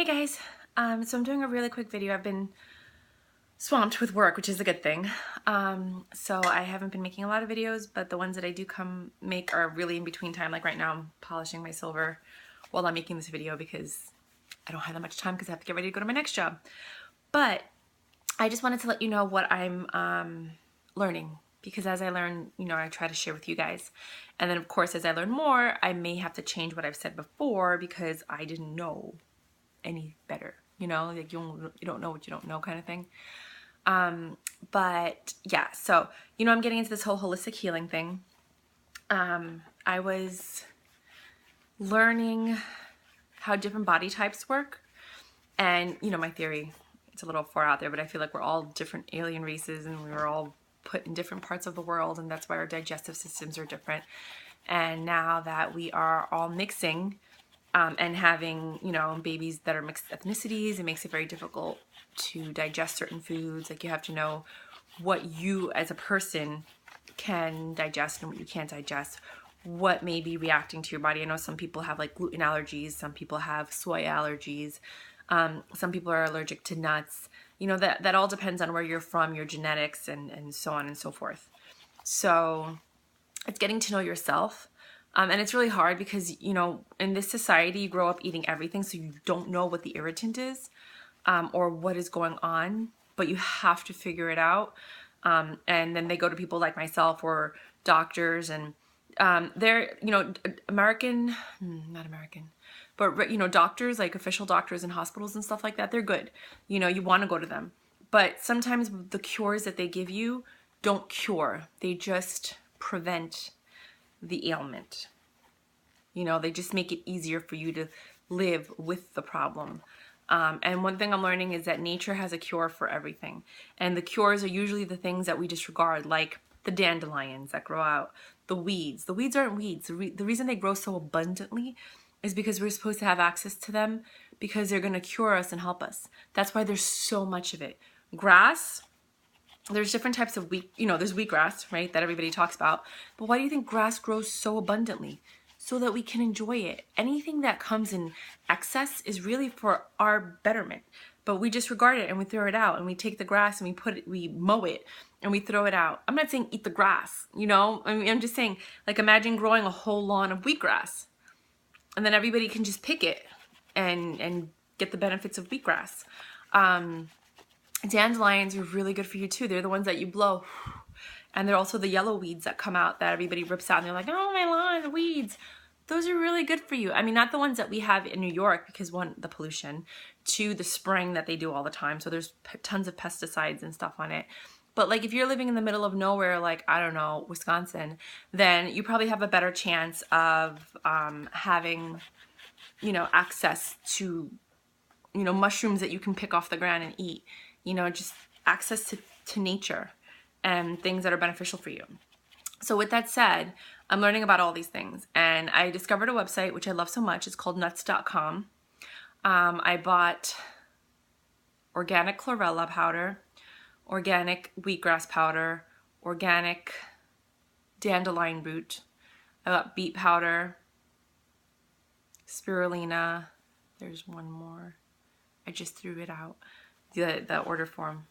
guys, so I'm doing a really quick video. I've been swamped with work, which is a good thing. So I haven't been making a lot of videos, but the ones that I do make are really in between time. Like right now I'm polishing my silver while I'm making this video because I don't have that much time because I have to get ready to go to my next job. But I just wanted to let you know what I'm learning, because as I learn, I try to share with you guys. And then of course, as I learn more, I may have to change what I've said before because I didn't know any better, like you don't know what you don't know kind of thing. But yeah, so I'm getting into this whole holistic healing thing. I was learning how different body types work, and my theory, it's a little far out there, but I feel like we're all different alien races and we were all put in different parts of the world, and that's why our digestive systems are different. And now that we are all mixing and having, babies that are mixed ethnicities, it makes it very difficult to digest certain foods. Like, you have to know what you as a person can digest and what you can't digest, what may be reacting to your body. I know some people have like gluten allergies, some people have soy allergies, some people are allergic to nuts. That all depends on where you're from, your genetics, and so on and so forth. So it's getting to know yourself. And it's really hard because, in this society, you grow up eating everything, so you don't know what the irritant is or what is going on, but you have to figure it out. And then they go to people like myself or doctors, and they're, doctors, like official doctors in hospitals and stuff like that, they're good. You want to go to them. But sometimes the cures that they give you don't cure. They just prevent the ailment. They just make it easier for you to live with the problem. And one thing I'm learning is that nature has a cure for everything. And the cures are usually the things that we disregard, like the dandelions that grow out, the weeds. The weeds aren't weeds. The reason they grow so abundantly is because we're supposed to have access to them, because they're going to cure us and help us. That's why there's so much of it. Grass, there's different types of there's wheatgrass, right, that everybody talks about. But why do you think grass grows so abundantly? So that we can enjoy it. Anything that comes in excess is really for our betterment. But we disregard it and we throw it out, and we take the grass and we mow it and we throw it out. I'm not saying eat the grass, I'm just saying, like, imagine growing a whole lawn of wheatgrass, and then everybody can just pick it and get the benefits of wheatgrass. Dandelions are really good for you too. They're the ones that you blow. And they're also the yellow weeds that come out that everybody rips out, and they're like, oh, my lawn, the weeds. Those are really good for you. I mean, not the ones that we have in New York, because one, the pollution, two, the spraying that they do all the time. So there's tons of pesticides and stuff on it. But like, if you're living in the middle of nowhere, like, I don't know, Wisconsin, then you probably have a better chance of having, access to, mushrooms that you can pick off the ground and eat, just access to nature and things that are beneficial for you. So with that said, I'm learning about all these things, and I discovered a website which I love so much. It's called nuts.com. I bought organic chlorella powder, organic wheatgrass powder, organic dandelion root. I got beet powder, spirulina. There's one more. I just threw it out, the order form.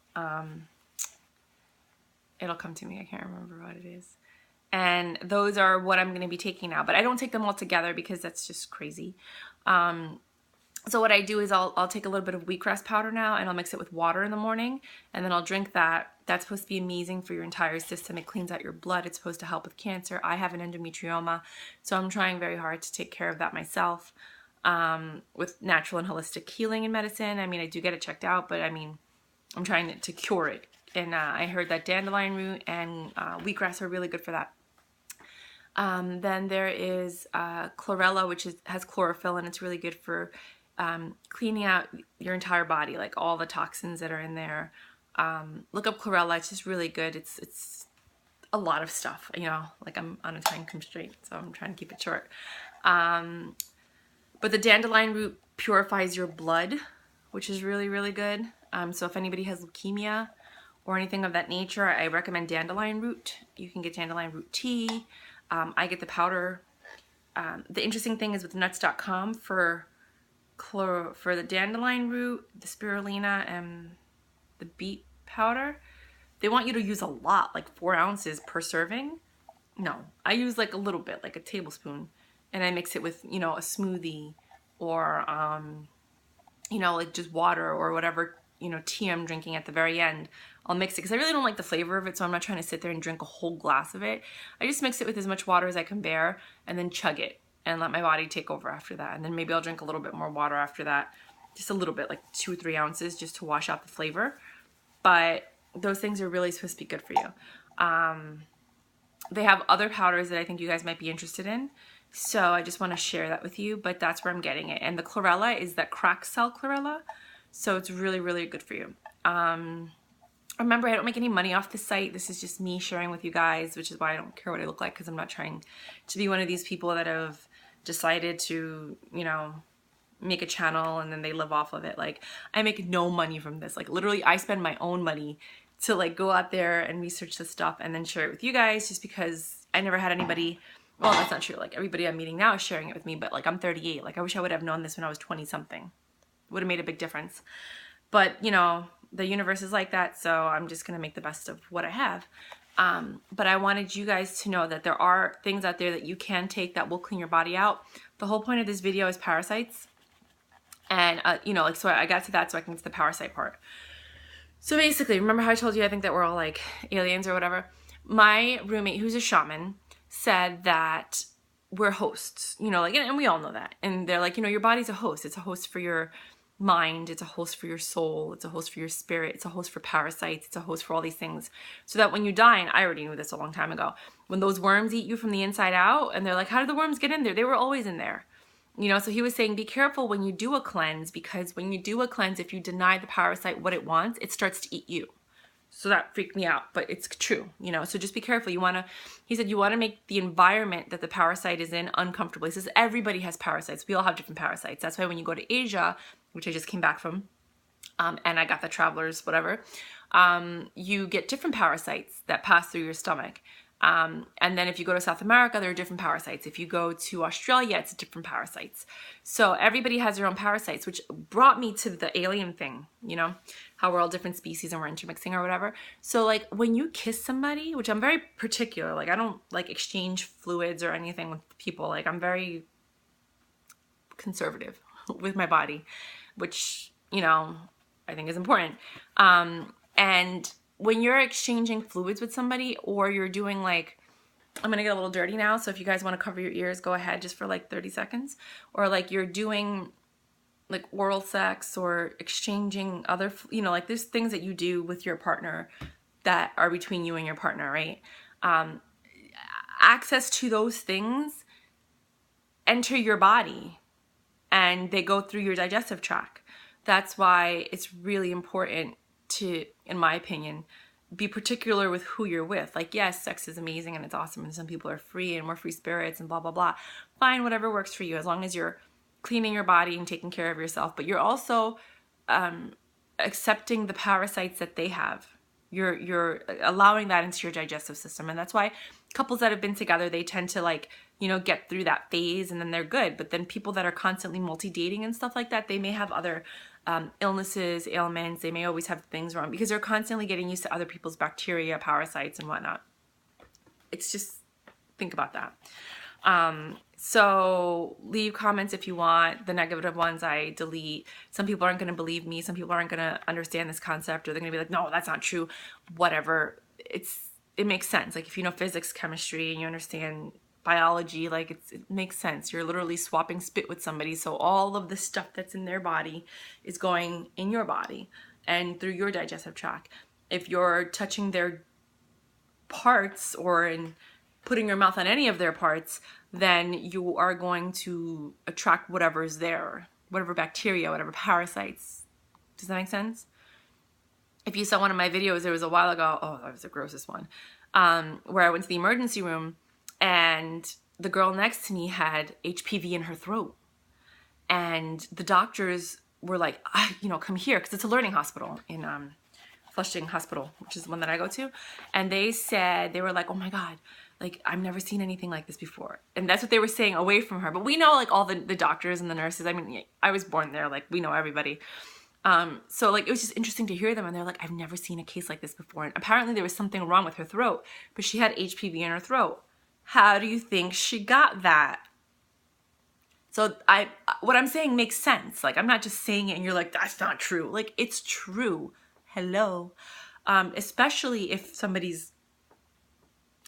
It'll come to me. I can't remember what it is. And those are what I'm going to be taking now. But I don't take them all together because that's just crazy. So what I do is I'll take a little bit of wheatgrass powder now, and I'll mix it with water in the morning, and then I'll drink that. That's supposed to be amazing for your entire system. It cleans out your blood. It's supposed to help with cancer. I have an endometrioma, so I'm trying very hard to take care of that myself with natural and holistic healing and medicine. I mean, I do get it checked out, but I mean, I'm trying to cure it. And I heard that dandelion root and wheatgrass are really good for that. Then there is chlorella, which has chlorophyll, and it's really good for cleaning out your entire body, like all the toxins that are in there. Look up chlorella. It's just really good. It's a lot of stuff, like I'm on a time constraint, so I'm trying to keep it short. But the dandelion root purifies your blood, which is really, really good. So if anybody has leukemia or anything of that nature, I recommend dandelion root. You can get dandelion root tea. I get the powder. The interesting thing is with nuts.com, for for the dandelion root, the spirulina, and the beet powder, they want you to use a lot, like 4 ounces per serving. No, I use like a little bit, like a tablespoon, and I mix it with, you know, a smoothie or, you know, like just water or whatever, you know, tea I'm drinking at the very end. I'll mix it because I really don't like the flavor of it, so I'm not trying to sit there and drink a whole glass of it. I just mix it with as much water as I can bear and then chug it and let my body take over after that. And then maybe I'll drink a little bit more water after that, just a little bit, like 2 or 3 ounces, just to wash out the flavor. But those things are really supposed to be good for you. They have other powders that I think you guys might be interested in, so I just want to share that with you, but that's where I'm getting it. And the chlorella is that cracked cell chlorella, so it's really, really good for you. Remember, I don't make any money off this site. This is just me sharing with you guys, which is why I don't care what I look like, because I'm not trying to be one of these people that have decided to, you know, make a channel and then they live off of it. Like, I make no money from this. Like, literally, I spend my own money to like go out there and research this stuff and then share it with you guys, just because I never had anybody, well, that's not true. Like, everybody I'm meeting now is sharing it with me, but like, I'm 38. Like, I wish I would have known this when I was 20 something. Would have made a big difference. But, you know, the universe is like that, so I'm just going to make the best of what I have. But I wanted you guys to know that there are things out there that you can take that will clean your body out. The whole point of this video is parasites. And, you know, like, so I got to that so I can get to the parasite part. So basically, remember how I told you I think that we're all like aliens or whatever? My roommate, who's a shaman, said that we're hosts, you know, like, and we all know that. And they're like, you know, your body's a host. It's a host for your mind. It's a host for your soul. It's a host for your spirit. It's a host for parasites. It's a host for all these things. So that when you die, and I already knew this a long time ago, when those worms eat you from the inside out, and they're like, how did the worms get in there? They were always in there. You know, so he was saying, be careful when you do a cleanse, because when you do a cleanse, if you deny the parasite what it wants, it starts to eat you. So that freaked me out, but it's true, you know, so just be careful. You want to, he said, you want to make the environment that the parasite is in uncomfortable. He says, everybody has parasites. We all have different parasites. That's why when you go to Asia, which I just came back from, and I got the travelers, whatever, you get different parasites that pass through your stomach. And then if you go to South America, there are different parasites. If you go to Australia, it's different parasites. So everybody has their own parasites, which brought me to the alien thing, you know, how we're all different species and we're intermixing or whatever. So like when you kiss somebody, which I'm very particular, like I don't like exchange fluids or anything with people. Like I'm very conservative with my body, which, you know, I think is important. And when you're exchanging fluids with somebody, or you're doing like, I'm gonna get a little dirty now, so if you guys want to cover your ears, go ahead just for like 30 seconds. Or like you're doing like oral sex or exchanging other, you know, like there's things that you do with your partner that are between you and your partner, right? Access to those things enter your body and they go through your digestive tract. That's why it's really important to, in my opinion, be particular with who you're with. Like, yes, sex is amazing and it's awesome and some people are free and we're free spirits and blah, blah, blah. Fine, whatever works for you, as long as you're cleaning your body and taking care of yourself. But you're also accepting the parasites that they have. You're allowing that into your digestive system. And that's why couples that have been together, they tend to like, you know, get through that phase and then they're good. But then people that are constantly multi-dating and stuff like that, they may have other illnesses, ailments. They may always have things wrong because they're constantly getting used to other people's bacteria, parasites, and whatnot. It's just, think about that. So leave comments if you want. The negative ones I delete. Some people aren't going to believe me. Some people aren't going to understand this concept, or they're going to be like, no, that's not true. Whatever. It makes sense. Like if you know physics, chemistry, and you understand biology, like it makes sense. You're literally swapping spit with somebody, so all of the stuff that's in their body is going in your body and through your digestive tract. If you're touching their parts or in putting your mouth on any of their parts, then you are going to attract whatever's there, whatever bacteria, whatever parasites. Does that make sense? If you saw one of my videos, there was a while ago, oh, that was the grossest one, where I went to the emergency room and the girl next to me had HPV in her throat. And the doctors were like, you know, come here, because it's a learning hospital in Flushing Hospital, which is the one that I go to. And they said, they were like, oh my God, like, I've never seen anything like this before. And that's what they were saying away from her. But we know, like, all the doctors and the nurses. I mean, I was born there. Like, we know everybody. So, like, it was just interesting to hear them. And they're like, I've never seen a case like this before. And apparently there was something wrong with her throat. But she had HPV in her throat. How do you think she got that? So what I'm saying makes sense. Like, I'm not just saying it and you're like, that's not true. Like, it's true. Hello. Especially if somebody's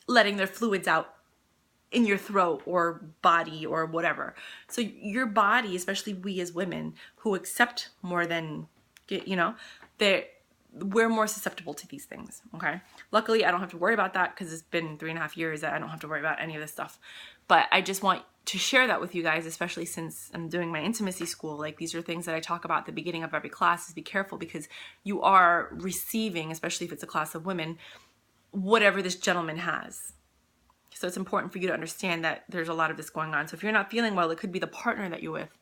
letting their fluids out in your throat or body or whatever. So your body, especially we as women who accept more than, you know, we're more susceptible to these things, okay? Luckily, I don't have to worry about that because it's been 3.5 years that I don't have to worry about any of this stuff. But I just want to share that with you guys, especially since I'm doing my intimacy school. Like, these are things that I talk about at the beginning of every class, is be careful because you are receiving, especially if it's a class of women, whatever this gentleman has. So it's important for you to understand that there's a lot of this going on. So if you're not feeling well, it could be the partner that you're with.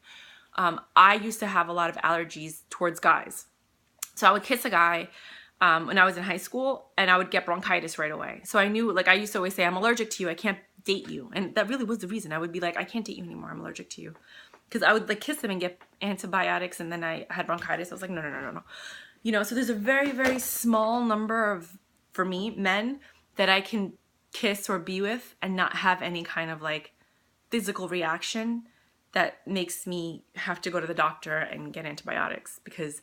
I used to have a lot of allergies towards guys. So I would kiss a guy when I was in high school, and I would get bronchitis right away. So I knew, like, I used to always say, I'm allergic to you. I can't date you. And that really was the reason. I would be like, I can't date you anymore. I'm allergic to you. Because I would, like, kiss him and get antibiotics, and then I had bronchitis. I was like, no. You know, so there's a very, very small number of, for me, men that I can kiss or be with and not have any kind of, like, physical reaction that makes me have to go to the doctor and get antibiotics. Because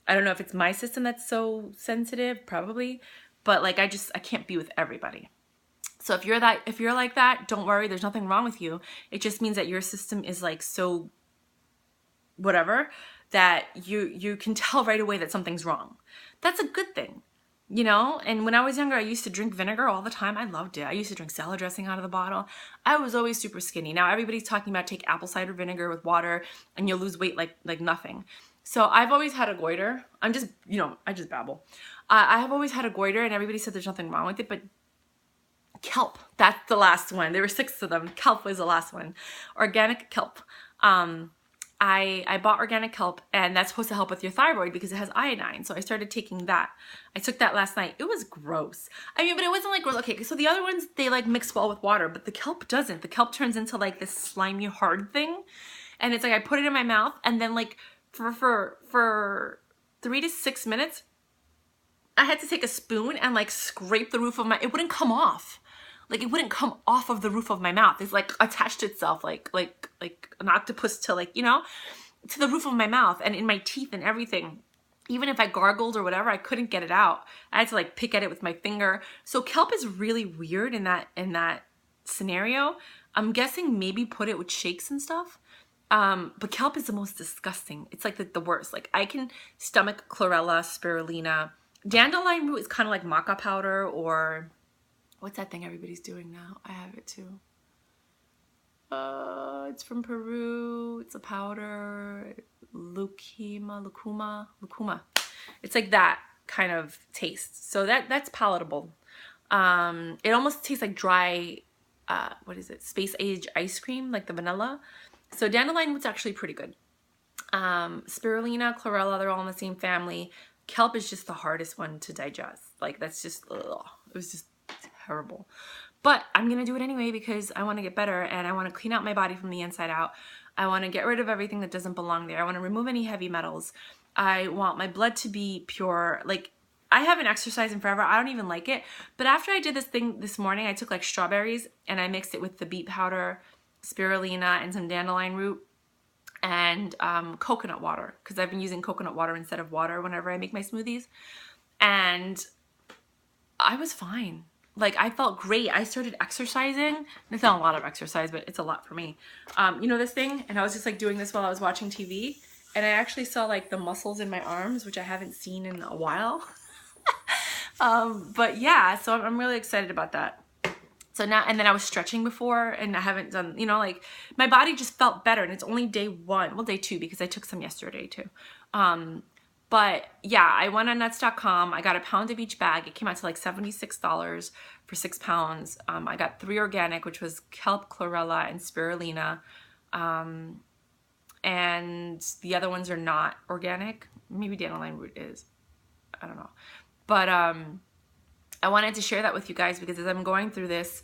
I don't know if it's my system that's so sensitive, probably, but, like, I can't be with everybody. So if you're like that, don't worry, there's nothing wrong with you. It just means that your system is, like, so whatever that you can tell right away that something's wrong. That's a good thing. You know, and when I was younger, I used to drink vinegar all the time. I loved it. I used to drink salad dressing out of the bottle. I was always super skinny. Now everybody's talking about take apple cider vinegar with water and you'll lose weight like nothing. So I've always had a goiter. I just babble. I have always had a goiter, and everybody said there's nothing wrong with it, but kelp, that's the last one. There were 6 of them. Kelp was the last one. Organic kelp. I bought organic kelp, and that's supposed to help with your thyroid because it has iodine. So I started taking that. I took that last night. It was gross. I mean, but it wasn't like gross. Okay, so the other ones, they, like, mix well with water, but the kelp doesn't. The kelp turns into, like, this slimy hard thing. And it's like I put it in my mouth, and then, like, for 3 to 6 minutes, I had to take a spoon and, like, scrape the roof of it wouldn't come off. Like, it wouldn't come off of the roof of my mouth. It's, like, attached itself like an octopus to, like, you know, to the roof of my mouth and in my teeth and everything. Even if I gargled or whatever, I couldn't get it out. I had to, like, pick at it with my finger. So kelp is really weird in that scenario. I'm guessing maybe put it with shakes and stuff. But kelp is the most disgusting. It's, like, the worst. Like, I can stomach chlorella, spirulina. Dandelion root is kind of like maca powder, or what's that thing everybody's doing now? I have it too. It's from Peru. It's a powder. Lucuma. It's like that kind of taste. So that's palatable. It almost tastes like dry, what is it? Space age ice cream, like the vanilla. So dandelion root's actually pretty good. Spirulina, chlorella, they're all in the same family. Kelp is just the hardest one to digest. Like, that's just, ugh. It was just terrible. But I'm going to do it anyway because I want to get better, and I want to clean out my body from the inside out. I want to get rid of everything that doesn't belong there. I want to remove any heavy metals. I want my blood to be pure. Like, I haven't exercised in forever. I don't even like it. But after I did this thing this morning, I took, like, strawberries and I mixed it with the beet powder, spirulina, and some dandelion root, and coconut water, because I've been using coconut water instead of water whenever I make my smoothies. And I was fine. Like, I felt great. I started exercising. It's not a lot of exercise, but it's a lot for me. You know this thing? And I was just, like, doing this while I was watching TV. And I actually saw, like, the muscles in my arms, which I haven't seen in a while. But yeah, so I'm really excited about that. So now, and then I was stretching before, and I haven't done, you know, like, my body just felt better, and it's only day 1. Well, day 2, because I took some yesterday too. But yeah, I went on nuts.com. I got a pound of each bag. It came out to like $76 for 6 pounds. I got 3 organic, which was kelp, chlorella, and spirulina. And the other ones are not organic. Maybe dandelion root is. I don't know. But I wanted to share that with you guys because as I'm going through this,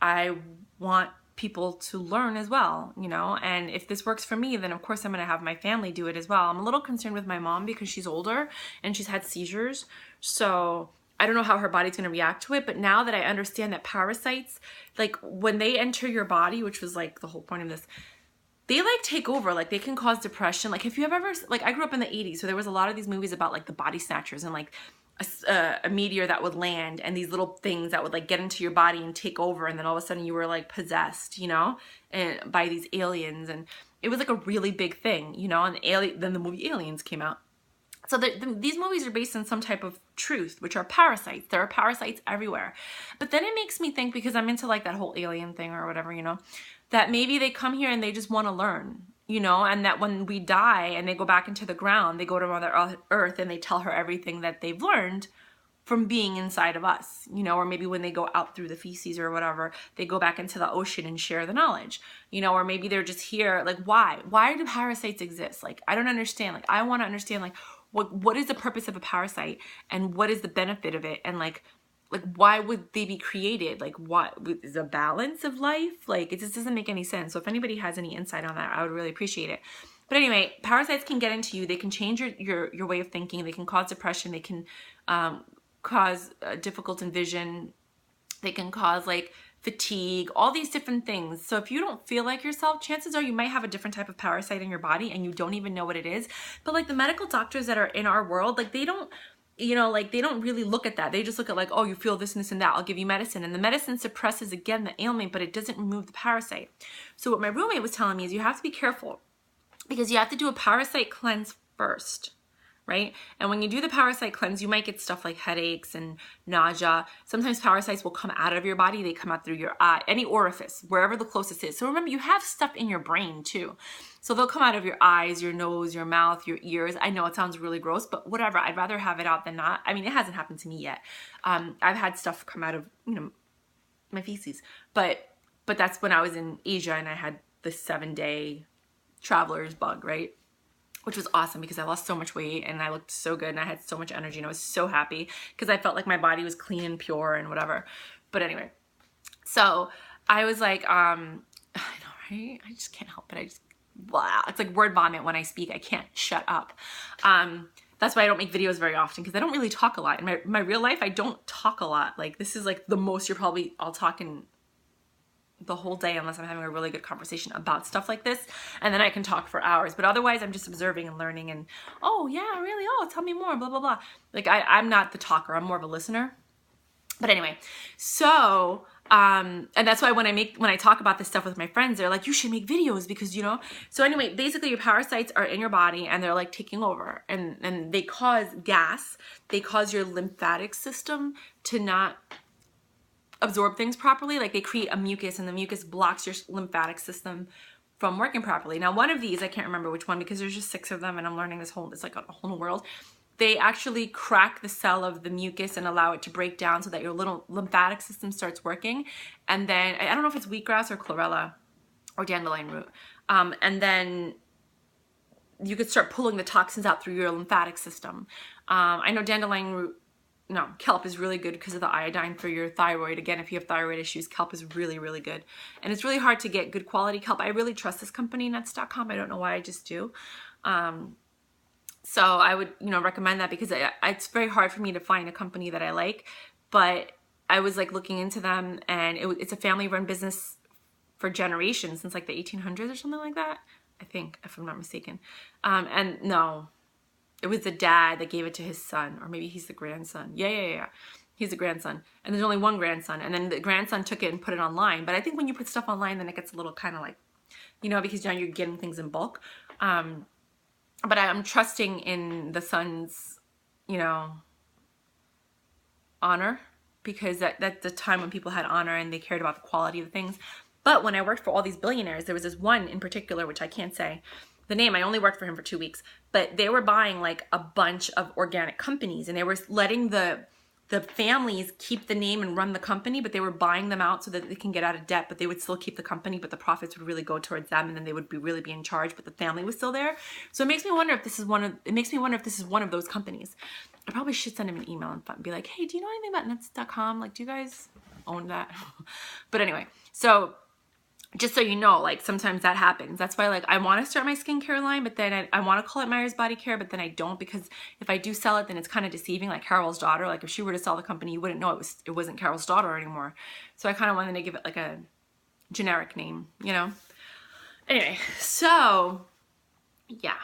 I want people to learn as well, you know, and if this works for me, then of course I'm going to have my family do it as well. I'm a little concerned with my mom because she's older and she's had seizures. So I don't know how her body's going to react to it. But now that I understand that parasites, like when they enter your body, which was like the whole point of this, they like take over, like they can cause depression. Like if you have ever, like I grew up in the 80s, so there was a lot of these movies about like the body snatchers and like a meteor that would land and these little things that would like get into your body and take over, and then all of a sudden you were like possessed, you know, and by these aliens, and it was like a really big thing, you know. And then the movie Aliens came out. So these movies are based on some type of truth, which are parasites. There are parasites everywhere. But then it makes me think, because I'm into like that whole alien thing or whatever, you know, that maybe they come here and they just want to learn, you know, and that when we die and they go back into the ground, they go to Mother Earth and they tell her everything that they've learned from being inside of us, you know, or maybe when they go out through the feces or whatever, they go back into the ocean and share the knowledge, you know, or maybe they're just here. Like, why do parasites exist? Like, I don't understand. Like, I want to understand, like, what is the purpose of a parasite and what is the benefit of it? And like why would they be created? Like, what is a balance of life? Like, it just doesn't make any sense. So if anybody has any insight on that, I would really appreciate it. But anyway, parasites can get into you. They can change your way of thinking. They can cause depression. They can cause difficult in vision. They can cause like fatigue, all these different things. So if you don't feel like yourself, chances are you might have a different type of parasite in your body and you don't even know what it is. But like the medical doctors that are in our world, like they don't, you know, like they don't really look at that. They just look at like, oh, you feel this and this and that, I'll give you medicine. And the medicine suppresses again the ailment, but it doesn't remove the parasite. So what my roommate was telling me is you have to be careful because you have to do a parasite cleanse first. Right? And when you do the parasite cleanse, you might get stuff like headaches and nausea. Sometimes parasites will come out of your body. They come out through your eye, any orifice, wherever the closest is. So remember, you have stuff in your brain too. So they'll come out of your eyes, your nose, your mouth, your ears. I know it sounds really gross, but whatever. I'd rather have it out than not. I mean, it hasn't happened to me yet. I've had stuff come out of, you know, my feces. But that's when I was in Asia and I had the 7-day traveler's bug, right? Which was awesome because I lost so much weight and I looked so good and I had so much energy and I was so happy because I felt like my body was clean and pure and whatever. But anyway, so I was like, I know, right? I just can't help it. Blah. It's like word vomit when I speak. I can't shut up. That's why I don't make videos very often because I don't really talk a lot. In my real life, I don't talk a lot. Like this is like the most I'll talk in the whole day unless I'm having a really good conversation about stuff like this, and then I can talk for hours. But otherwise I'm just observing and learning and, oh yeah, really, oh, tell me more, blah blah blah. Like I'm not the talker, I'm more of a listener. But anyway, so and that's why when I talk about this stuff with my friends, they're like, you should make videos because, you know. So anyway, basically your parasites are in your body and they're like taking over and they cause gas. They cause your lymphatic system to not absorb things properly. Like they create a mucus and the mucus blocks your lymphatic system from working properly. Now one of these, I can't remember which one because there's just 6 of them and I'm learning it's like a whole new world. They actually crack the cell of the mucus and allow it to break down so that your little lymphatic system starts working. And then, I don't know if it's wheatgrass or chlorella or dandelion root. And then you could start pulling the toxins out through your lymphatic system. I know dandelion root, no, kelp is really good because of the iodine for your thyroid. Again, if you have thyroid issues, kelp is really, really good. And it's really hard to get good quality kelp. I really trust this company, nuts.com. I don't know why, I just do. So I would, you know, recommend that because it's very hard for me to find a company that I like. But I was like looking into them and it's a family-run business for generations since like the 1800s or something like that. I think, if I'm not mistaken. And no. It was the dad that gave it to his son, or maybe he's the grandson. Yeah. He's the grandson. And there's only one grandson. And then the grandson took it and put it online. But I think when you put stuff online, then it gets a little kind of like, you know, because now you're getting things in bulk. But I'm trusting in the son's, you know, honor. Because that's the time when people had honor and they cared about the quality of the things. But when I worked for all these billionaires, there was this one in particular, which I can't say the name. I only worked for him for 2 weeks, but they were buying like a bunch of organic companies and they were letting the families keep the name and run the company, but they were buying them out so that they can get out of debt, but they would still keep the company, but the profits would really go towards them and then they would really be in charge, but the family was still there. So it makes me wonder if this is one of those companies. I probably should send him an email and be like, hey, do you know anything about nuts.com? Like, do you guys own that. But anyway, so just so you know, like sometimes that happens. That's why like I want to start my skincare line, but then I want to call it Myers Body Care, but then I don't, because if I do sell it, then it's kind of deceiving, like Carol's daughter. Like if she were to sell the company, you wouldn't know it wasn't Carol's daughter anymore. So I kind of wanted to give it like a generic name, you know? Anyway, so yeah,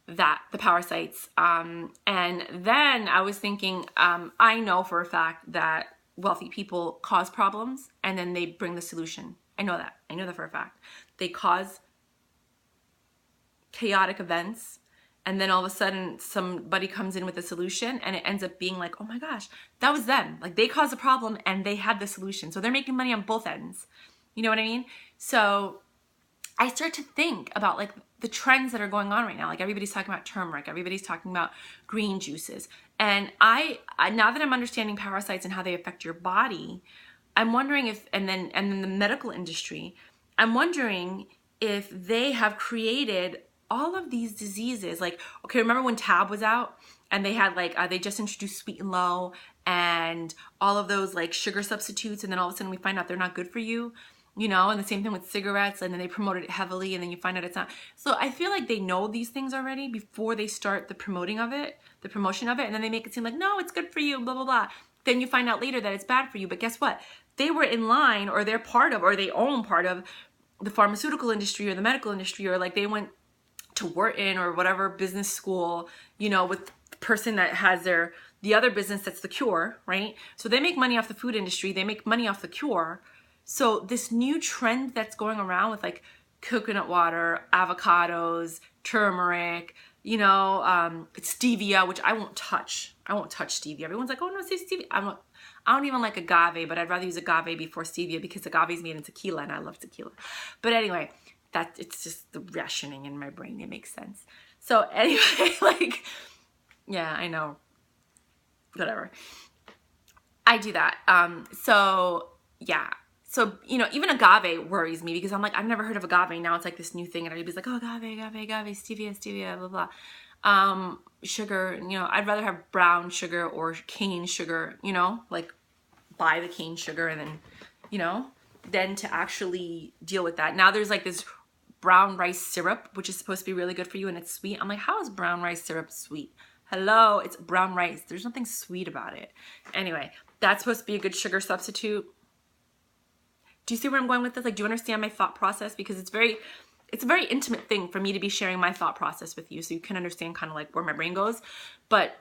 the parasites. And then I was thinking, I know for a fact that wealthy people cause problems and then they bring the solution. I know that. I know that for a fact. They cause chaotic events, and then all of a sudden somebody comes in with a solution and it ends up being like, oh my gosh, that was them. Like they caused a problem and they had the solution. So they're making money on both ends. You know what I mean? So I start to think about like the trends that are going on right now. Like everybody's talking about turmeric, everybody's talking about green juices. And I now that I'm understanding parasites and how they affect your body, I'm wondering if, and then the medical industry, I'm wondering if they have created all of these diseases. Like, okay, remember when Tab was out and they had like, they just introduced Sweet and Low and all of those like sugar substitutes, and then all of a sudden we find out they're not good for you, you know, and the same thing with cigarettes, and then they promoted it heavily and then you find out it's not. So I feel like they know these things already before they start the promotion of it, and then they make it seem like, no, it's good for you, blah, blah, blah. Then you find out later that it's bad for you. But guess what? They were in line, or they're part of, or they own part of the pharmaceutical industry or the medical industry, or like they went to Wharton or whatever business school, you know, with the person that has the other business that's the cure, right? So they make money off the food industry. They make money off the cure. So this new trend that's going around with like coconut water, avocados, turmeric, you know, stevia, which I won't touch. I won't touch stevia. Everyone's like, oh no, say stevia. I don't even like agave, but I'd rather use agave before stevia because agave is made in tequila and I love tequila. But anyway, it's just the rationing in my brain. It makes sense. So anyway, like, yeah, I know. Whatever. I do that. So yeah. So, you know, even agave worries me because I'm like, I've never heard of agave. Now it's like this new thing and everybody's like, oh, agave, stevia, blah, blah. Sugar, you know, I'd rather have brown sugar or cane sugar, you know, like buy the cane sugar and then, you know, than to actually deal with that. Now there's like this brown rice syrup, which is supposed to be really good for you and it's sweet. I'm like, how is brown rice syrup sweet? Hello, it's brown rice. There's nothing sweet about it. Anyway, that's supposed to be a good sugar substitute. Do you see where I'm going with this? Like, do you understand my thought process? Because it's a very intimate thing for me to be sharing my thought process with you so you can understand kind of like where my brain goes. But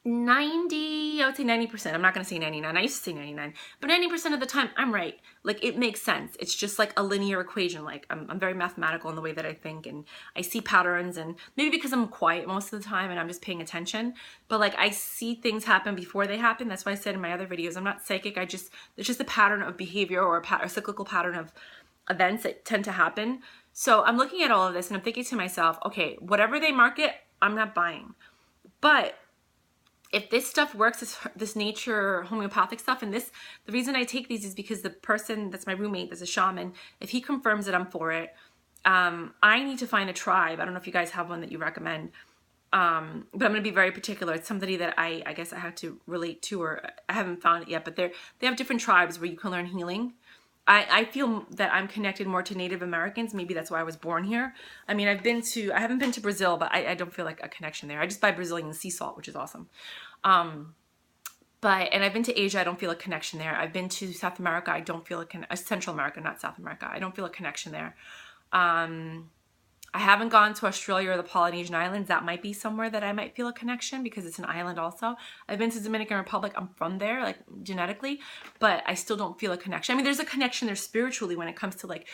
I would say 90%. I'm not going to say 99. I used to say 99. But 90% of the time, I'm right. Like, it makes sense. It's just like a linear equation. Like, I'm very mathematical in the way that I think. And I see patterns. And maybe because I'm quiet most of the time and I'm just paying attention. But, like, I see things happen before they happen. That's why I said in my other videos, I'm not psychic. It's just a pattern of behavior or a cyclical pattern of events that tend to happen. So I'm looking at all of this and I'm thinking to myself, okay, whatever they market, I'm not buying. But if this stuff works, this nature homeopathic stuff, and the reason I take these is because the person that's my roommate, that's a shaman, if he confirms that I'm for it, I need to find a tribe. I don't know if you guys have one that you recommend, but I'm going to be very particular. It's somebody that I guess I have to relate to, or I haven't found it yet, but they have different tribes where you can learn healing. I feel that I'm connected more to Native Americans. Maybe that's why I was born here. I mean, I haven't been to Brazil, but I don't feel like a connection there. I just buy Brazilian sea salt, which is awesome. And I've been to Asia. I don't feel a connection there. I've been to South America. I don't feel Central America, not South America. I don't feel a connection there. I haven't gone to Australia or the Polynesian Islands. That might be somewhere that I might feel a connection because it's an island also. I've been to Dominican Republic. I'm from there, like genetically, but I still don't feel a connection. I mean, there's a connection there spiritually when it comes to like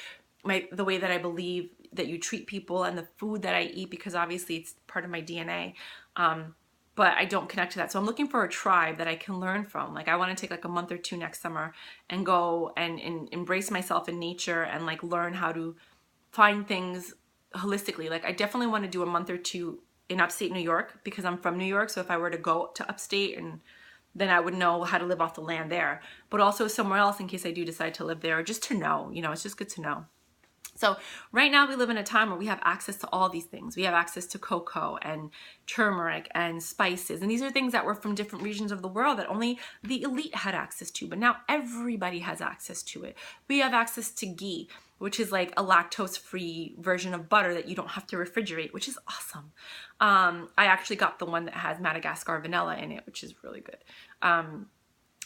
the way that I believe that you treat people and the food that I eat, because obviously it's part of my DNA. But I don't connect to that. So I'm looking for a tribe that I can learn from. Like I want to take like a month or two next summer and go and embrace myself in nature and like learn how to find things holistically. Like I definitely want to do a month or two in upstate New York because I'm from New York. So if I were to go to upstate, and then I would know how to live off the land there, but also somewhere else in case I do decide to live there, or just to know, you know, it's just good to know. So right now we live in a time where we have access to all these things. We have access to cocoa and turmeric and spices. And these are things that were from different regions of the world that only the elite had access to. But now everybody has access to it. We have access to ghee, which is like a lactose-free version of butter that you don't have to refrigerate, which is awesome. I actually got the one that has Madagascar vanilla in it, which is really good.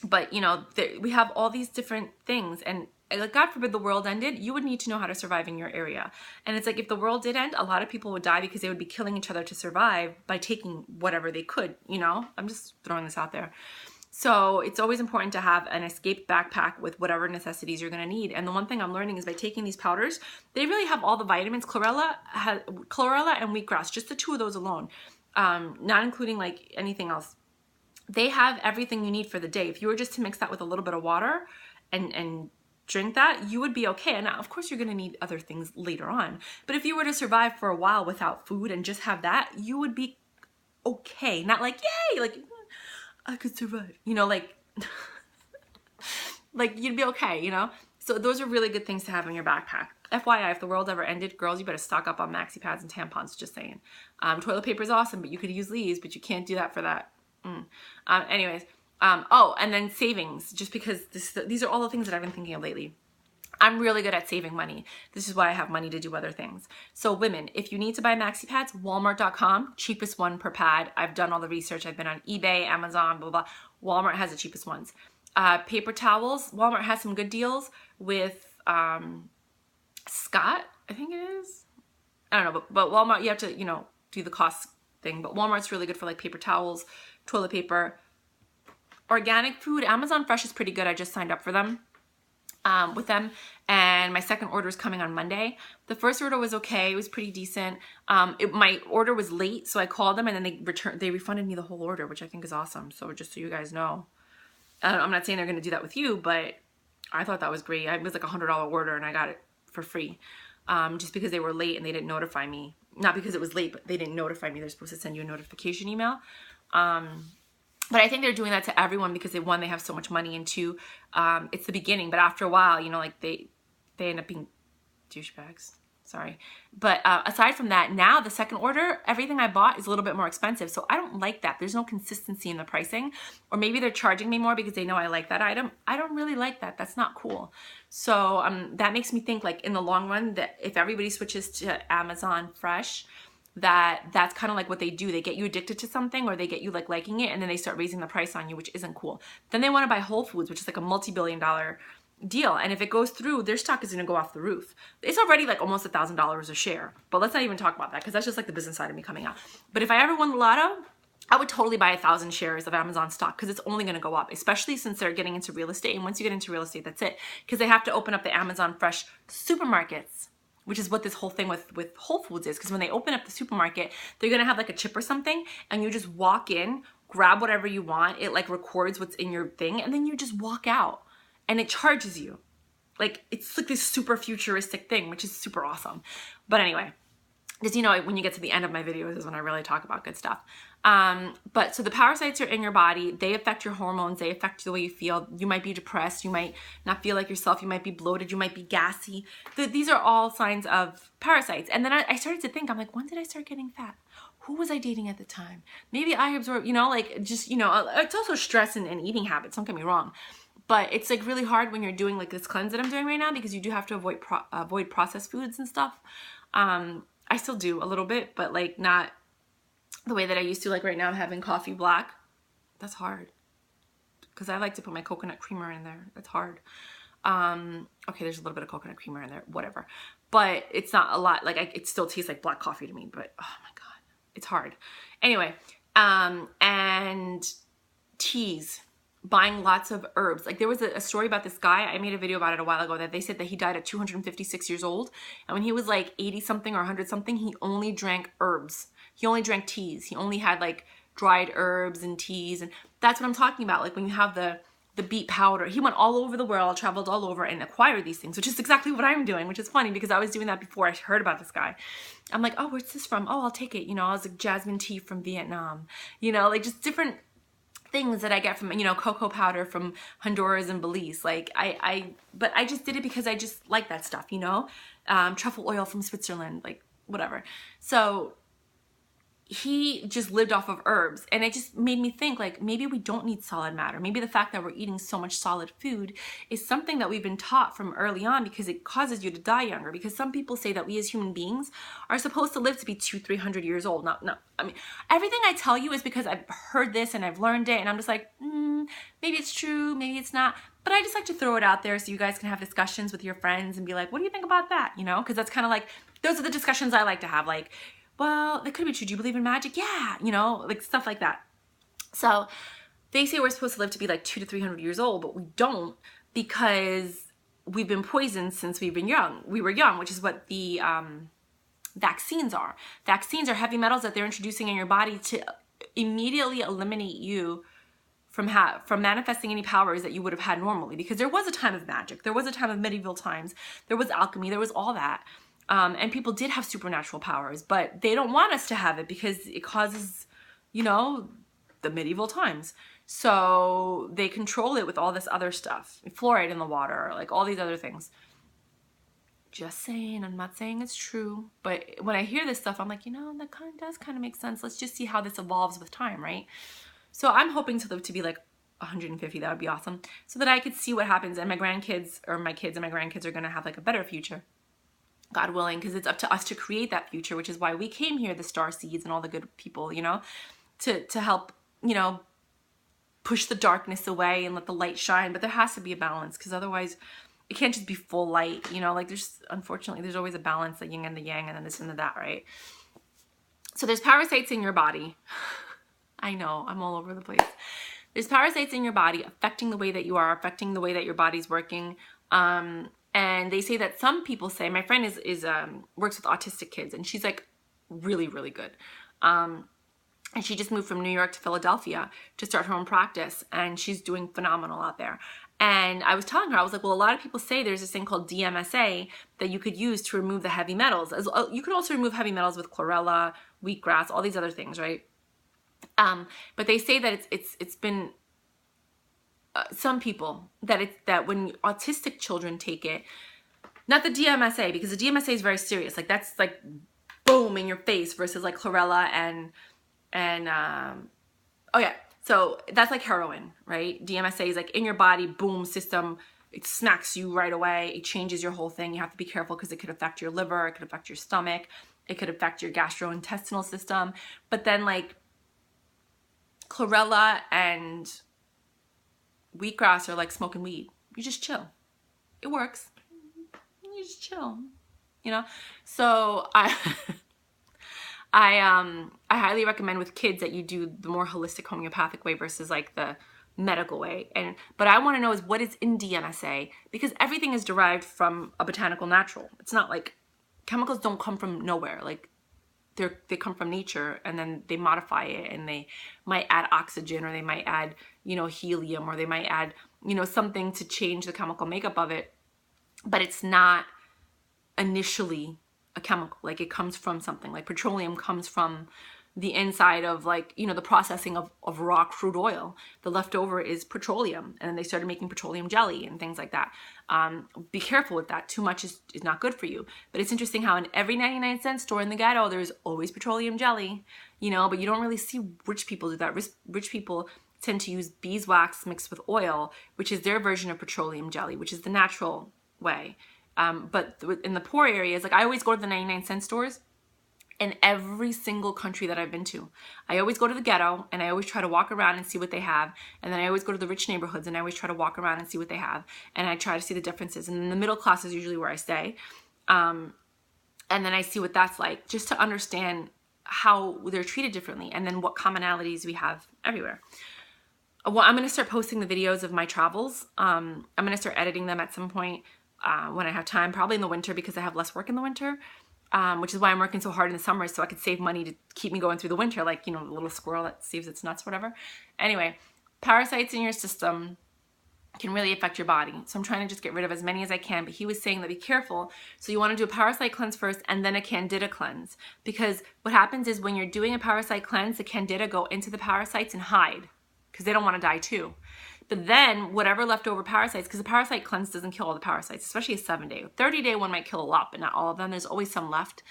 But you know, we have all these different things, and like, God forbid the world ended, you would need to know how to survive in your area. And it's like, if the world did end, a lot of people would die because they would be killing each other to survive by taking whatever they could, you know? I'm just throwing this out there. So it's always important to have an escape backpack with whatever necessities you're gonna need. And the one thing I'm learning is by taking these powders, they really have all the vitamins. Chlorella and wheatgrass, just the two of those alone, not including like anything else. They have everything you need for the day. If you were just to mix that with a little bit of water and drink that, you would be okay. And of course you're gonna need other things later on. But if you were to survive for a while without food and just have that, you would be okay. Not like, yay, like, I could survive. You know, like, like you'd be okay, you know? So those are really good things to have in your backpack. FYI, if the world ever ended, girls, you better stock up on maxi pads and tampons, just saying. Toilet paper is awesome, but you could use these, but you can't do that for that. Anyways, oh, and then savings, just because these are all the things that I've been thinking of lately. I'm really good at saving money. This is why I have money to do other things. So women, if you need to buy maxi pads, Walmart.com, cheapest one per pad. I've done all the research. I've been on eBay, Amazon, blah, blah. Walmart has the cheapest ones. Paper towels, Walmart has some good deals with Scott, I think it is. I don't know, but Walmart, you have to, you know, do the cost thing. But Walmart's really good for like paper towels, toilet paper, organic food. Amazon Fresh is pretty good. I just signed up for them. With them, and my second order is coming on Monday. The first order was okay. It was pretty decent. My order was late, so I called them, and then they refunded me the whole order, which I think is awesome. So just so you guys know, I'm not saying they're going to do that with you, but I thought that was great. It was like a $100 order, and I got it for free, just because they were late and they didn't notify me. Not because it was late, but they didn't notify me. They're supposed to send you a notification email. But I think they're doing that to everyone because one, they have so much money, and two, it's the beginning. But after a while, you know, like they end up being douchebags. Sorry. But aside from that, now the second order, everything I bought is a little bit more expensive. So I don't like that. There's no consistency in the pricing. Or maybe they're charging me more because they know I like that item. I don't really like that. That's not cool. So that makes me think, like, in the long run, that if everybody switches to Amazon Fresh, that's kind of like what they do. They get you addicted to something, or they get you like liking it, and then they start raising the price on you, which isn't cool. Then they want to buy Whole Foods, which is like a multi-billion-dollar deal, and if it goes through, their stock is going to go off the roof. It's already like almost $1,000 a share, but let's not even talk about that because that's just like the business side of me coming out. But if I ever won the lotto, I would totally buy 1,000 shares of Amazon stock because it's only going to go up, especially since they're getting into real estate. And once you get into real estate, that's it, because they have to open up the Amazon Fresh supermarkets, which is what this whole thing with Whole Foods is. Because when they open up the supermarket, they're going to have like a chip or something, and you just walk in, grab whatever you want. It like records what's in your thing, and then you just walk out, and it charges you. Like, it's like this super futuristic thing, which is super awesome. But anyway, because, you know, when you get to the end of my videos is when I really talk about good stuff. But so the parasites are in your body. They affect your hormones. They affect the way you feel. You might be depressed. You might not feel like yourself. You might be bloated. You might be gassy. These are all signs of parasites. And then I started to think, I'm like, when did I start getting fat? Who was I dating at the time? Maybe I absorbed, you know, like, just, you know, it's also stress and eating habits. Don't get me wrong. But it's like really hard when you're doing like this cleanse that I'm doing right now, because you do have to avoid processed foods and stuff. I still do a little bit, but like not the way that I used to. Like right now I'm having coffee black. That's hard because I like to put my coconut creamer in there. That's hard. Okay, there's a little bit of coconut creamer in there, whatever. But it's not a lot. Like it still tastes like black coffee to me, but oh my God, it's hard. Anyway, and teas. Buying lots of herbs. Like there was a story about this guy, I made a video about it a while ago, that they said that he died at 256 years old. And when he was like 80 something or 100 something, he only drank herbs. He only drank teas. He only had like dried herbs and teas. And that's what I'm talking about. Like when you have the beet powder, he went all over the world, traveled all over and acquired these things, which is exactly what I'm doing, which is funny because I was doing that before I heard about this guy. I'm like, oh, where's this from? Oh, I'll take it. You know, I was like jasmine tea from Vietnam, you know, like just different things that I get from, you know, cocoa powder from Honduras and Belize. Like but I just did it because I just like that stuff, you know, truffle oil from Switzerland, like whatever. So he just lived off of herbs, and it just made me think, like, maybe we don't need solid matter. Maybe the fact that we're eating so much solid food is something that we've been taught from early on, because it causes you to die younger. Because some people say that we as human beings are supposed to live to be 200-300 years old. No, I mean, everything I tell you is because I've heard this and I've learned it, and I'm just like, maybe it's true, maybe it's not. But I just like to throw it out there so you guys can have discussions with your friends and be like, what do you think about that? You know, because that's kind of like, those are the discussions I like to have. Like, well, that could be true. Do you believe in magic? Yeah, you know, like stuff like that. So they say we're supposed to live to be like 200-300 years old, but we don't, because we've been poisoned since we were young, which is what the vaccines are. Vaccines are heavy metals that they're introducing in your body to immediately eliminate you from manifesting any powers that you would have had normally. Because there was a time of magic. There was a time of medieval times. There was alchemy. There was all that. And people did have supernatural powers, but they don't want us to have it because it causes, you know, the medieval times. So they control it with all this other stuff, fluoride in the water, like all these other things. Just saying, I'm not saying it's true, but when I hear this stuff, I'm like, you know, that does kind of make sense. Let's just see how this evolves with time, right? So I'm hoping to live to be like 150. That would be awesome, so that I could see what happens, and my grandkids, or my kids and my grandkids, are going to have like a better future, God willing, because it's up to us to create that future, which is why we came here, the star seeds and all the good people, you know, to help, you know, push the darkness away and let the light shine. But there has to be a balance, because otherwise it can't just be full light, you know, like unfortunately, there's always a balance, the yin and the yang, and then this and the that, right? So there's parasites in your body. I know, I'm all over the place. There's parasites in your body affecting the way that you are, affecting the way that your body's working. And they say that some people say, my friend works with autistic kids, and she's like really, really good. And she just moved from New York to Philadelphia to start her own practice, and she's doing phenomenal out there. And I was telling her, I was like, well, a lot of people say there's this thing called Dmsa that you could use to remove the heavy metals. You could also remove heavy metals with chlorella, wheatgrass, all these other things, right? But they say that it's been some people that when autistic children take it, not the Dmsa, because the Dmsa is very serious. Like, that's like boom in your face, versus like chlorella and oh yeah, so that's like heroin, right? Dmsa is like in your body, boom, system. It smacks you right away. It changes your whole thing. You have to be careful because it could affect your liver. It could affect your stomach. It could affect your gastrointestinal system. But then like chlorella and wheatgrass are like smoking weed. You just chill. It works. You just chill, you know? So I highly recommend with kids that you do the more holistic homeopathic way versus like the medical way. But I want to know is what is in Dmsa, because everything is derived from a botanical natural. It's not like chemicals don't come from nowhere. Like they come from nature, and then they modify it, and they might add oxygen, or they might add, you know, helium, or they might add, you know, something to change the chemical makeup of it. But it's not initially a chemical. Like, it comes from something. Like petroleum comes from the inside of, like, you know, the processing of raw crude oil. The leftover is petroleum, and then they started making petroleum jelly and things like that. Be careful with that. Too much is not good for you. But it's interesting how in every 99-cent store in the ghetto, there's always petroleum jelly, you know, but you don't really see rich people do that. Rich people tend to use beeswax mixed with oil, which is their version of petroleum jelly, which is the natural way. But in the poor areas, like, I always go to the 99-cent stores in every single country that I've been to. I always go to the ghetto, and I always try to walk around and see what they have. And then I always go to the rich neighborhoods, and I always try to walk around and see what they have. And I try to see the differences. And then the middle class is usually where I stay. And then I see what that's like, just to understand how they're treated differently, and then what commonalities we have everywhere. Well, I'm going to start posting the videos of my travels. I'm going to start editing them at some point when I have time, probably in the winter, because I have less work in the winter. Which is why I'm working so hard in the summer, so I could save money to keep me going through the winter, like, you know, the little squirrel that saves its nuts, whatever. Anyway, parasites in your system can really affect your body. So I'm trying to just get rid of as many as I can, but he was saying that be careful. So you want to do a parasite cleanse first, and then a candida cleanse. Because what happens is when you're doing a parasite cleanse, the candida go into the parasites and hide. because they don't want to die too. But then whatever leftover parasites, because the parasite cleanse doesn't kill all the parasites, especially a 7-day. 30-day one might kill a lot, but not all of them. There's always some left.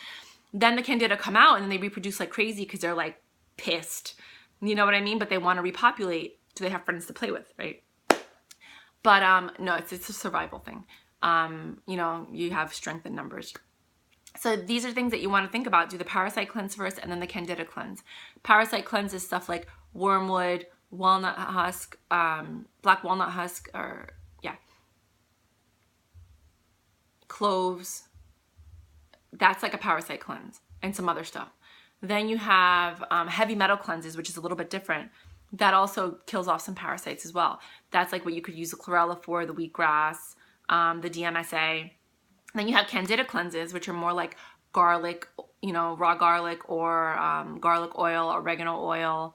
Then the candida come out and then they reproduce like crazy because they're like pissed. You know what I mean? But they want to repopulate. Do they have friends to play with, right? But no, it's a survival thing. You know, you have strength in numbers. So these are things that you want to think about. Do the parasite cleanse first and then the candida cleanse. Parasite cleanse is stuff like wormwood, walnut husk, black walnut husk, or yeah, cloves. That's like a parasite cleanse, and some other stuff. Then you have heavy metal cleanses, which is a little bit different. That also kills off some parasites as well. That's like what you could use the chlorella for, the wheatgrass, the Dmsa. Then you have candida cleanses, which are more like garlic, you know, raw garlic, or garlic oil, oregano oil.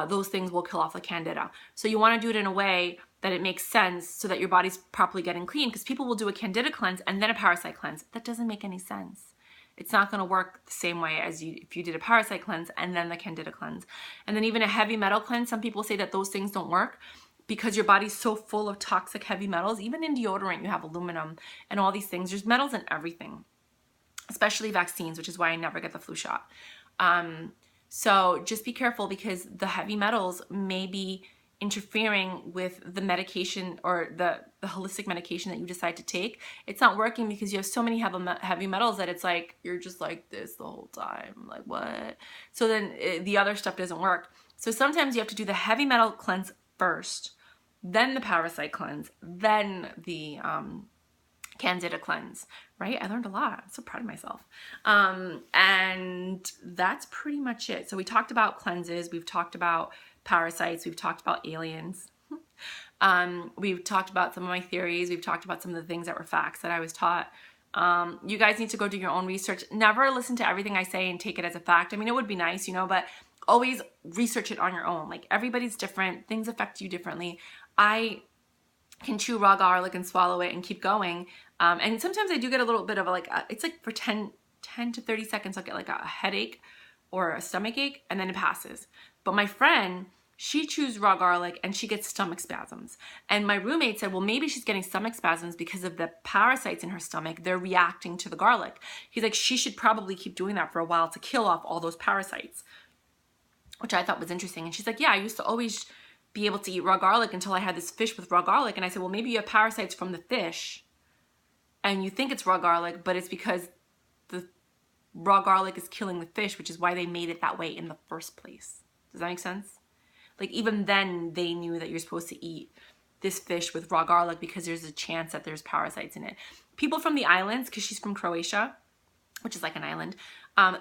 Those things will kill off the candida. So you want to do it in a way that it makes sense so that your body's properly getting clean, because people will do a candida cleanse and then a parasite cleanse. That doesn't make any sense. It's not going to work the same way as if you did a parasite cleanse and then the candida cleanse. And then even a heavy metal cleanse, some people say that those things don't work because your body's so full of toxic heavy metals. Even in deodorant, you have aluminum and all these things. There's metals in everything, especially vaccines, which is why I never get the flu shot. So just be careful, because the heavy metals may be interfering with the medication or the holistic medication that you decide to take. It's not working because you have so many heavy metals that it's like, you're just like this the whole time. Like, what? So then the other stuff doesn't work. So sometimes you have to do the heavy metal cleanse first, then the parasite cleanse, then the candida cleanse, right? I learned a lot. I'm so proud of myself. And that's pretty much it. So we talked about cleanses. We've talked about parasites. We've talked about aliens. We've talked about some of my theories. We've talked about some of the things that were facts that I was taught. You guys need to go do your own research. Never listen to everything I say and take it as a fact. I mean, it would be nice, you know, but always research it on your own. Like, everybody's different. Things affect you differently. I can chew raw garlic and swallow it and keep going. And sometimes I do get a little bit of it's like for 10 to 30 seconds, I'll get like a headache or a stomach ache, and then it passes. But my friend, she chews raw garlic and she gets stomach spasms. And my roommate said, well, maybe she's getting stomach spasms because of the parasites in her stomach. They're reacting to the garlic. He's like, she should probably keep doing that for a while to kill off all those parasites, which I thought was interesting. And she's like, yeah, I used to always be able to eat raw garlic until I had this fish with raw garlic. And I said, well, maybe you have parasites from the fish and you think it's raw garlic, but it's because the raw garlic is killing the fish, which is why they made it that way in the first place. Does that make sense? Like, even then they knew that you're supposed to eat this fish with raw garlic because there's a chance that there's parasites in it. People from the islands, because she's from Croatia, which is like an island,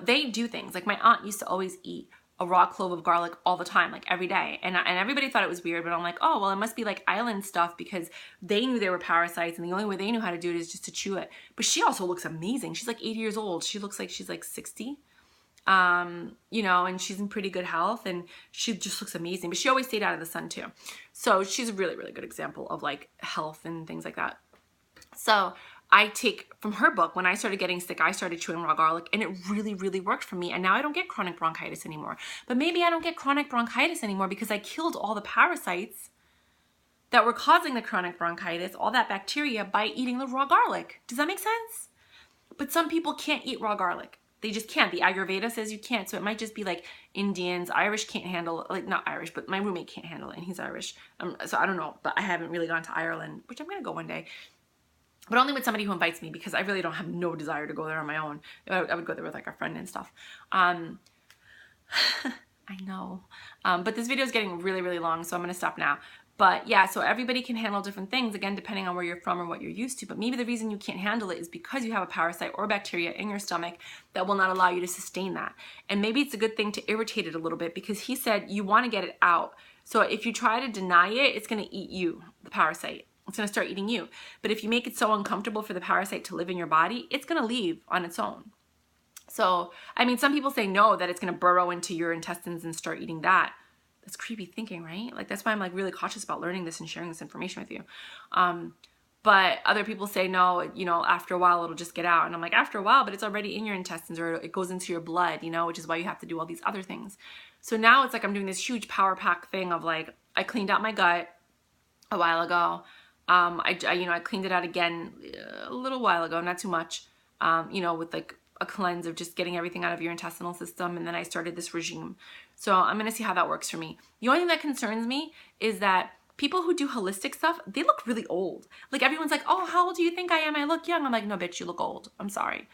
they do things. Like, my aunt used to always eat a raw clove of garlic all the time, like every day. And everybody thought it was weird, but I'm like, oh, well, it must be like island stuff because they knew they were parasites and the only way they knew how to do it is just to chew it. But she also looks amazing. She's like 80 years old. She looks like she's like 60. You know, and she's in pretty good health and she just looks amazing, but she always stayed out of the sun too. So she's a really, really good example of like health and things like that. So I take from her book, when I started getting sick, I started chewing raw garlic and it really, really worked for me. And now I don't get chronic bronchitis anymore. But maybe I don't get chronic bronchitis anymore because I killed all the parasites that were causing the chronic bronchitis, all that bacteria, by eating the raw garlic. Does that make sense? But some people can't eat raw garlic. They just can't. The Ayurveda says you can't. So it might just be like Indians. Irish can't handle it. Like, not Irish, but my roommate can't handle it and he's Irish. So I don't know, but I haven't really gone to Ireland, which I'm going to go one day. But only with somebody who invites me, because I really don't have no desire to go there on my own. I would go there with like a friend and stuff. I know. But this video is getting really, really long, so I'm going to stop now. But yeah, so everybody can handle different things, again, depending on where you're from or what you're used to. But maybe the reason you can't handle it is because you have a parasite or bacteria in your stomach that will not allow you to sustain that. And maybe it's a good thing to irritate it a little bit, because he said you want to get it out. So if you try to deny it, it's going to eat you, the parasite. It's going to start eating you. But if you make it so uncomfortable for the parasite to live in your body, it's going to leave on its own. So, I mean, some people say no, that it's going to burrow into your intestines and start eating that. That's creepy thinking, right? Like, that's why I'm like really cautious about learning this and sharing this information with you. But other people say no, you know, after a while it'll just get out. And I'm like, after a while, but it's already in your intestines, or it goes into your blood, you know, which is why you have to do all these other things. So now it's like I'm doing this huge power pack thing of like, I cleaned out my gut a while ago. I cleaned it out again a little while ago, not too much, with like a cleanse of just getting everything out of your intestinal system. And then I started this regime. So I'm going to see how that works for me. The only thing that concerns me is that people who do holistic stuff, they look really old. Like everyone's like, oh, how old do you think I am? I look young. I'm like, no, bitch, you look old. I'm sorry.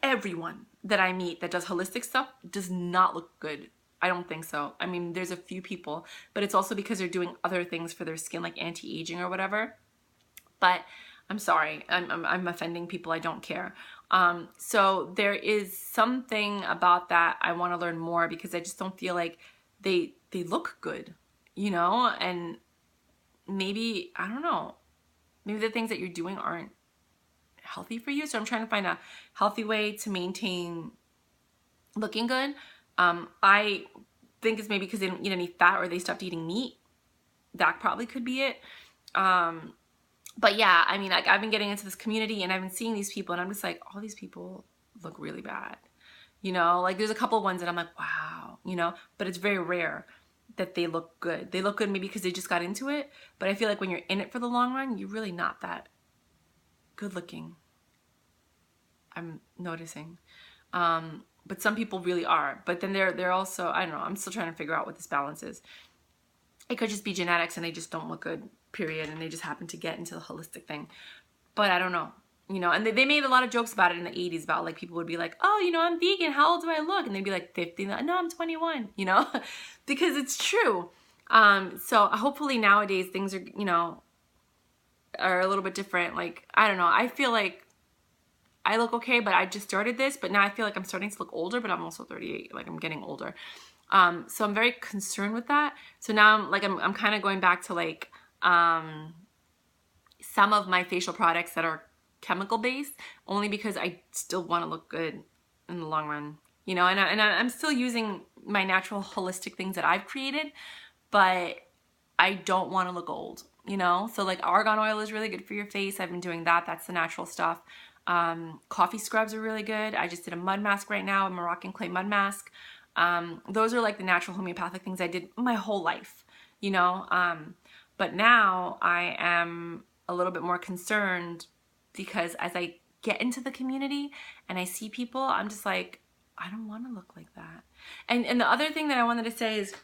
Everyone that I meet that does holistic stuff does not look good. I don't think so. I mean, there's a few people, but it's also because they're doing other things for their skin, like anti-aging or whatever. But I'm sorry, I'm offending people. I don't care. So there is something about that I want to learn more, because I just don't feel like they look good, and maybe, I don't know, maybe the things that you're doing aren't healthy for you. So I'm trying to find a healthy way to maintain looking good. I think it's maybe because they don't eat any fat or they stopped eating meat. That probably could be it. But yeah, I mean, like, I've been getting into this community and I've been seeing these people and I'm just like, all these people look really bad. Like there's a couple of ones that I'm like, wow, but it's very rare that they look good. They look good maybe because they just got into it. But I feel like when you're in it for the long run, you're really not that good looking. I'm noticing. But some people really are. But then they're also, I don't know, I'm still trying to figure out what this balance is. It could just be genetics and they just don't look good, period. And they just happen to get into the holistic thing. But I don't know. And they made a lot of jokes about it in the 80s about, like, people would be like, oh, I'm vegan. How old do I look? And they'd be like 50. No, I'm 21, because it's true. So hopefully nowadays things are, are a little bit different. Like, I don't know. I feel like I look okay, but I just started this, but now I feel like I'm starting to look older, but I'm also 38. Like, I'm getting older. So I'm very concerned with that. So now I'm kind of going back to like, some of my facial products that are chemical based, only because I still want to look good in the long run, and I'm still using my natural holistic things that I've created, but I don't want to look old, so like argan oil is really good for your face. I've been doing that. That's the natural stuff. Coffee scrubs are really good. I just did a mud mask right now, a Moroccan clay mud mask. Those are like the natural homeopathic things I did my whole life, but now I am a little bit more concerned, because as I get into the community and I see people, I'm just like, I don't want to look like that. And the other thing that I wanted to say is,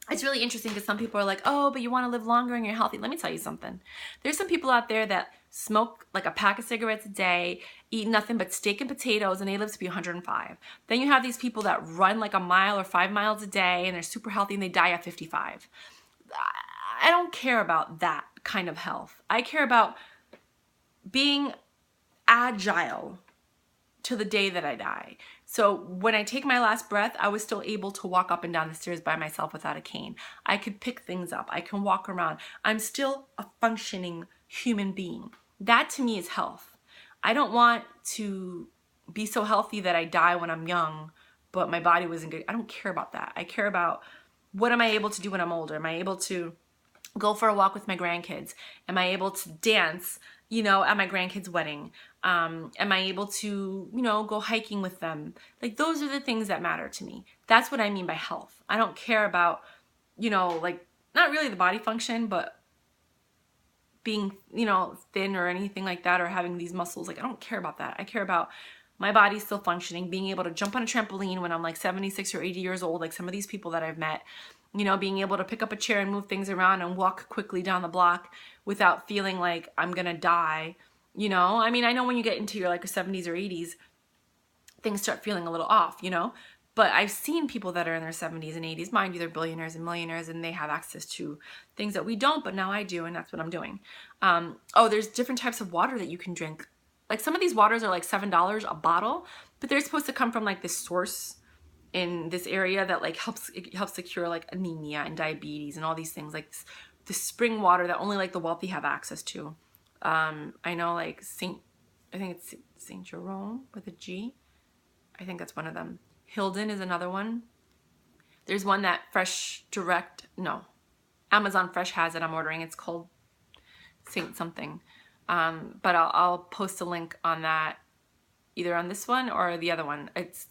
it's really interesting because some people are like, oh, but you want to live longer and you're healthy. Let me tell you something. There's some people out there that smoke like a pack of cigarettes a day, eat nothing but steak and potatoes, and they live to be 105. Then you have these people that run like a mile or 5 miles a day and they're super healthy and they die at 55. I don't care about that kind of health. I care about being agile to the day that I die. So when I take my last breath, I was still able to walk up and down the stairs by myself without a cane. I could pick things up. I can walk around. I'm still a functioning human being. That to me is health. I don't want to be so healthy that I die when I'm young, but my body wasn't good. I don't care about that. I care about, what am I able to do when I'm older? Am I able to go for a walk with my grandkids? Am I able to dance, at my grandkids' wedding? Am I able to, go hiking with them? Like, those are the things that matter to me. That's what I mean by health. I don't care about, like, not really the body function, but being, thin or anything like that, or having these muscles. Like, I don't care about that. I care about my body still functioning, being able to jump on a trampoline when I'm like 76 or 80 years old, like some of these people that I've met, being able to pick up a chair and move things around and walk quickly down the block without feeling like I'm gonna die. I mean, I know when you get into your like 70s or 80s, things start feeling a little off, but I've seen people that are in their 70s and 80s, mind you, they're billionaires and millionaires and they have access to things that we don't, but now I do, and that's what I'm doing. There's different types of water that you can drink. Like, some of these waters are like $7 a bottle, but they're supposed to come from like this source in this area that like helps to cure like anemia and diabetes and all these things, like the spring water that only like the wealthy have access to. I know like I think it's Saint Jerome with a G. I think that's one of them. Hilden is another one. There's one that Amazon Fresh has it. I'm ordering. It's called Saint something. But I'll post a link on that, either on this one or the other one. It's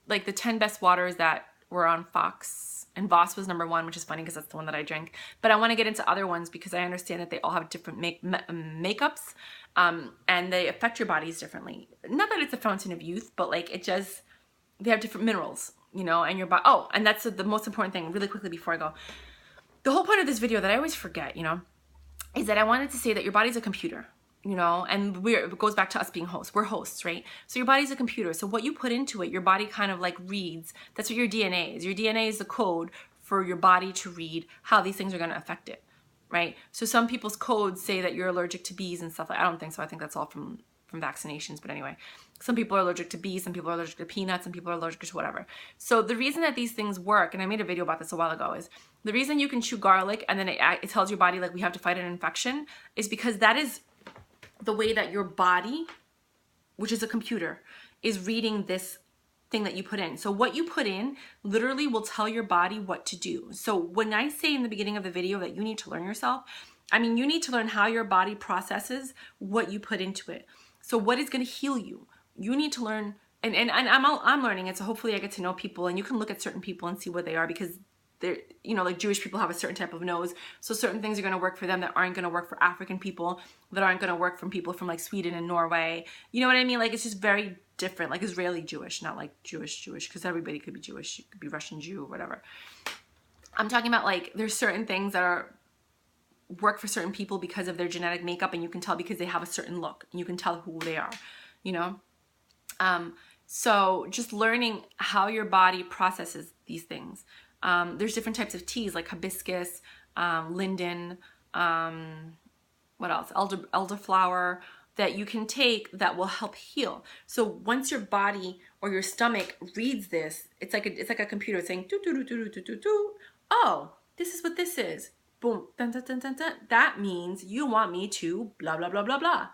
like the 10 best waters that were on Fox, and Voss was #1, which is funny because that's the one that I drink. But I want to get into other ones because I understand that they all have different makeups, and they affect your bodies differently. Not that it's a fountain of youth, but like they have different minerals, you know, and your body. Oh, and that's the most important thing, really quickly before I go. The whole point of this video that I always forget, you know, is that I wanted to say that your body's a computer, you know, and it goes back to us being hosts. We're hosts, right? So your body's a computer. So what you put into it, your body kind of like reads. That's what your DNA is. Your DNA is the code for your body to read how these things are going to affect it, right? So some people's codes say that you're allergic to bees and stuff. I don't think so. I think that's all from vaccinations. But anyway, some people are allergic to bees, some people are allergic to peanuts, some people are allergic to whatever. So the reason that these things work, and I made a video about this a while ago, is the reason you can chew garlic and then it tells your body like we have to fight an infection is because that is the way that your body, which is a computer, is reading this thing that you put in. So what you put in literally will tell your body what to do. So when I say in the beginning of the video that you need to learn yourself, I mean, you need to learn how your body processes what you put into it. So what is going to heal you? You need to learn, and I'm learning it. So hopefully I get to know people, and you can look at certain people and see what they are, because they're, you know, like Jewish people have a certain type of nose. So certain things are going to work for them that aren't going to work for African people, that aren't going to work from people from like Sweden and Norway. You know what I mean? Like, it's just very different, like Israeli Jewish, not like Jewish, because everybody could be Jewish. You could be Russian Jew or whatever. I'm talking about like, there's certain things that work for certain people because of their genetic makeup, and you can tell because they have a certain look, and you can tell who they are, you know? So just learning how your body processes these things. There's different types of teas like hibiscus, linden, what else? Elderflower, that you can take that will help heal. So once your body or your stomach reads this, it's like a computer saying, do, do, do, do, do, do, do. Oh, this is what this is. Boom, dun, dun, dun, dun, dun. That means you want me to blah, blah, blah, blah, blah.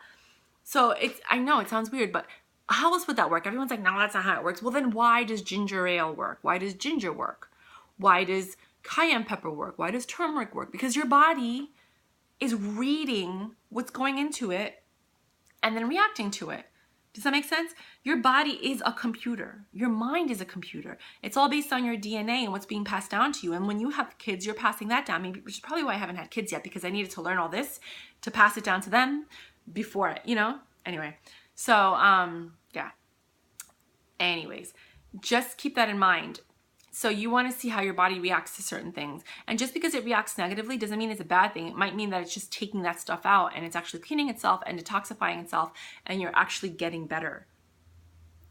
So I know it sounds weird, but how else would that work? Everyone's like, no, that's not how it works. Well, then why does ginger ale work? Why does ginger work? Why does cayenne pepper work? Why does turmeric work? Because your body is reading what's going into it and then reacting to it. Does that make sense? Your body is a computer. Your mind is a computer. It's all based on your DNA and what's being passed down to you. And when you have kids, you're passing that down, which is probably why I haven't had kids yet, because I needed to learn all this to pass it down to them before, you know? Anyway, so, yeah. Anyways, just keep that in mind. So you want to see how your body reacts to certain things. And just because it reacts negatively doesn't mean it's a bad thing. It might mean that it's just taking that stuff out and it's actually cleaning itself and detoxifying itself, and you're actually getting better.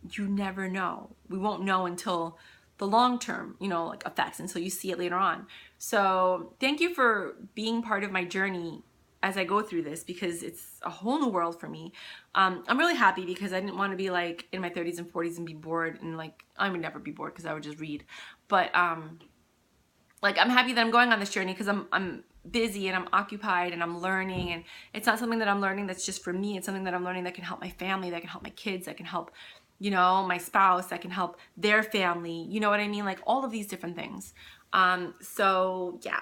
You never know. We won't know until the long term, you know, like effects, until you see it later on. So thank you for being part of my journey as I go through this, because it's a whole new world for me. I'm really happy because I didn't want to be like in my 30s and 40s and be bored, and like I would never be bored because I would just read. But like I'm happy that I'm going on this journey because I'm busy and I'm occupied and I'm learning, and it's not something that I'm learning that's just for me. It's something that I'm learning that can help my family, that can help my kids, that can help, you know, my spouse, that can help their family. You know what I mean? Like all of these different things. So yeah.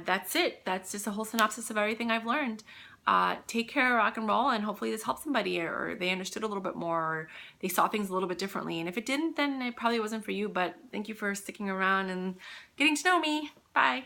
That's it. That's just a whole synopsis of everything I've learned. Take care, rock and roll, and hopefully this helped somebody, or they understood a little bit more, or they saw things a little bit differently. And if it didn't, then it probably wasn't for you, but thank you for sticking around and getting to know me. Bye.